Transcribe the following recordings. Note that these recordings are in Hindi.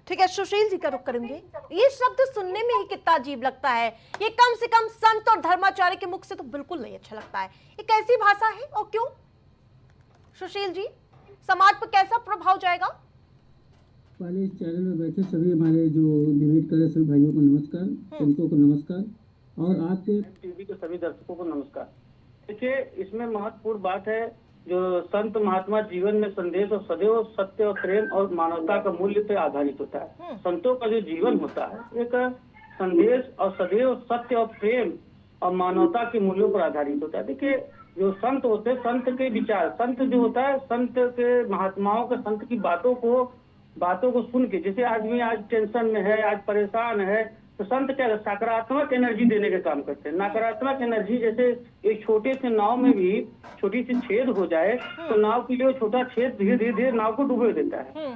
ठीक है, सुशील जी का रुख करेंगे। ये शब्द सुनने में ही कितना अजीब लगता है, ये कम से कम संत और धर्माचार्य के मुख से तो बिल्कुल नहीं अच्छा लगता है। ये कैसी भाषा है और क्यों? सुशील जी, समाज पर कैसा प्रभाव जाएगा? पहले इस चैनल में बैठे सभी हमारे जो डिबेट कर रहे सभी भाइयों को नमस्कार, संतों को नमस्कार और आपके टीवी के सभी दर्शकों को नमस्कार। देखिए, इसमें महत्वपूर्ण बात है जो संत महात्मा जीवन में संदेश और सदैव सत्य और प्रेम और मानवता का मूल्य पे आधारित होता है। संतों का जो जीवन होता है एक संदेश और सदैव सत्य और प्रेम और मानवता के मूल्यों पर आधारित होता है। देखिए, जो संत होते हैं, संत के विचार, संत जो होता है, संत के महात्माओं के संत की बातों को सुन के, जैसे आदमी आज टेंशन में है, आज परेशान है, तो संत क्या सकारात्मक एनर्जी देने का काम करते हैं। नकारात्मक एनर्जी, जैसे एक छोटे से नाव में भी छोटी सी छेद हो जाए तो नाव के लिए छोटा छेद धीरे धीरे नाव को डुबो देता है।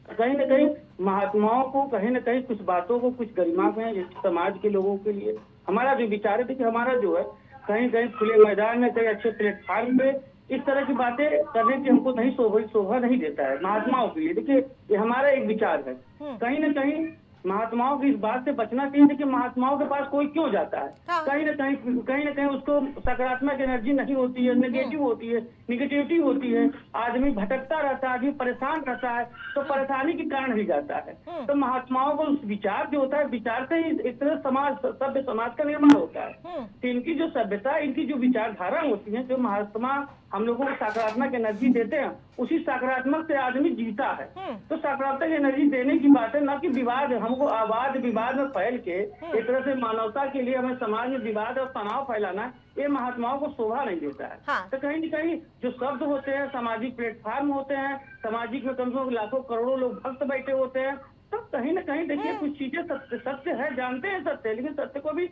कहीं न कहीं महात्माओं को कहीं न कहीं कुछ बातों को, कुछ गरिमा में समाज के लोगों के लिए हमारा जो विचार है, देखिए हमारा जो है कहीं कहीं खुले मैदान में, कहीं अच्छे प्लेटफॉर्म पे इस तरह की बातें करने की हमको नहीं शोभा नहीं देता है महात्माओं के लिए। देखिए, ये हमारा एक विचार है। कहीं न कहीं महात्माओं की इस बात से बचना चाहिए। देखिए, महात्माओं के पास कोई क्यों जाता है? कहीं न कहीं उसको सकारात्मक एनर्जी नहीं होती है, नेगेटिव होती है, निगेटिविटी होती है, आदमी भटकता रहता है, आदमी परेशान रहता है, तो परेशानी के कारण ही जाता है। तो महात्माओं को उस विचार जो होता है, विचार से ही एक तरह सभ्य समाज का निर्माण होता है। तो इनकी जो सभ्यता, इनकी जो विचारधारा होती है, जो महात्मा हम लोगों को सकारात्मक एनर्जी देते हैं, उसी सकारात्मक से आदमी जीता है। तो सकारात्मक एनर्जी देने की बात है, न कि विवाद। हमको आवाज विवाद में फैल के एक तरह से मानवता के लिए हमें समाज में विवाद और तनाव फैलाना, ये महात्माओं को शोभा नहीं देता है। हाँ। तो कहीं न कहीं जो शब्द होते हैं, सामाजिक प्लेटफॉर्म होते हैं, सामाजिक में कम से कम लाखों करोड़ों लोग भक्त बैठे होते हैं, तो कहीं न कहीं देखिए कुछ चीजें सत्य है, जानते हैं सत्य, लेकिन सत्य को भी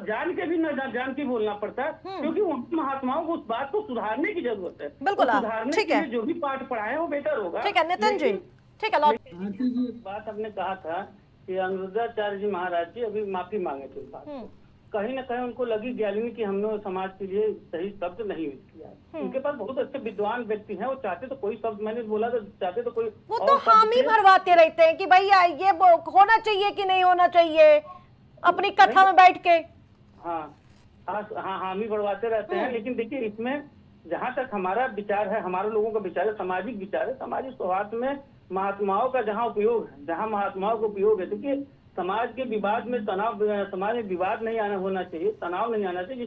जान के भी न जान के बोलना पड़ता है, क्योंकि उन महात्माओं को उस बात को सुधारने की जरूरत है। बिल्कुल, सुधारने के लिए जो भी पाठ पढ़ाए वो बेहतर होगा। ठीक है नितिन जी, ठीक है। आरती जी, एक बात आपने कहा था कि अनिरुद्धाचार्य जी महाराज जी अभी माफी मांगे थे इस बात को। कहीं न कहीं उनको लगी ज्ञानी कि हमने समाज के लिए सही शब्द नहीं यूज किया। उनके पास बहुत अच्छे विद्वान व्यक्ति हैं, वो चाहते तो कोई शब्द, मैंने बोला तो चाहते तो कोई, वो तो हामी भरवाते रहते हैं कि भैया ये होना चाहिए कि नहीं होना चाहिए, अपनी कथा में बैठ के हामी भरवाते रहते हैं। लेकिन देखिए, इसमें जहाँ तक हमारा विचार है, हमारे लोगों का विचार है, सामाजिक विचार है, सामाजिक सौहार्द में महात्माओं का जहाँ उपयोग है, जहाँ महात्माओं का उपयोग है, देखिए समाज के विवाद में तनाव, समाज में विवाद नहीं होना चाहिए, तनाव नहीं आना चाहिए,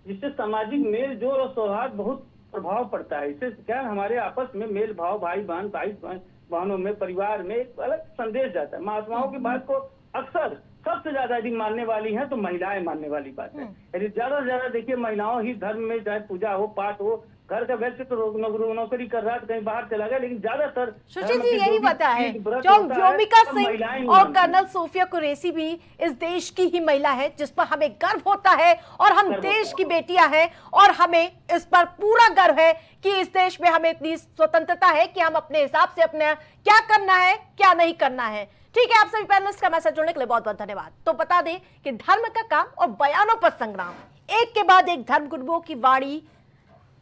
जिससे सामाजिक मेल जोल और सौहार्द बहुत प्रभाव पड़ता है। इससे क्या हमारे आपस में मेल भाव, भाई बहनों में, परिवार में एक अलग संदेश जाता है। महात्माओं की बात को अक्सर सबसे ज्यादा यदि मानने वाली है तो महिलाएं मानने वाली बात है। यदि ज्यादा से ज्यादा देखिए महिलाओं ही धर्म में, चाहे पूजा हो, पाठ हो, घर का व्यक्ति तो नौकरी कर रहा है, कहीं बाहर चला गया, लेकिन ज्यादातर सुशील जी यही पता है, जो व्योमिका सिंह और कर्नल सोफिया कुरैशी भी इस देश की ही महिला है, जिस पर हमें गर्व होता है, और हम देश की बेटियां हैं, और हमें इस पर पूरा गर्व है कि इस देश में हमें इतनी स्वतंत्रता है कि हम अपने हिसाब से अपने क्या करना है, क्या नहीं करना है। ठीक है, आप सभी पैनलिस्ट का मैसेज जोड़ने के लिए बहुत बहुत धन्यवाद। तो बता दें कि धर्म का काम और बयानों पर संग्राम, एक के बाद एक धर्म गुरुओं की वाणी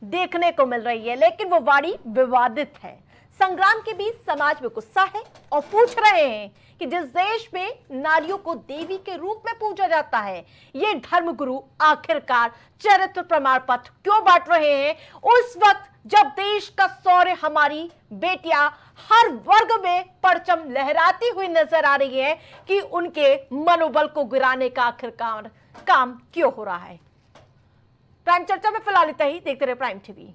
देखने को मिल रही है, लेकिन वो वाणी विवादित है। संग्राम के बीच समाज में गुस्सा है और पूछ रहे हैं कि जिस देश में नारियों को देवी के रूप में पूजा जाता है, ये धर्मगुरु आखिरकार चरित्र प्रमाण पत्र क्यों बांट रहे हैं, उस वक्त जब देश का शौर्य, हमारी बेटियां हर वर्ग में परचम लहराती हुई नजर आ रही है, कि उनके मनोबल को गिराने का आखिरकार काम क्यों हो रहा है। प्राइम चर्चा में फिलहाल इतना ही। देखते रहे प्राइम टीवी।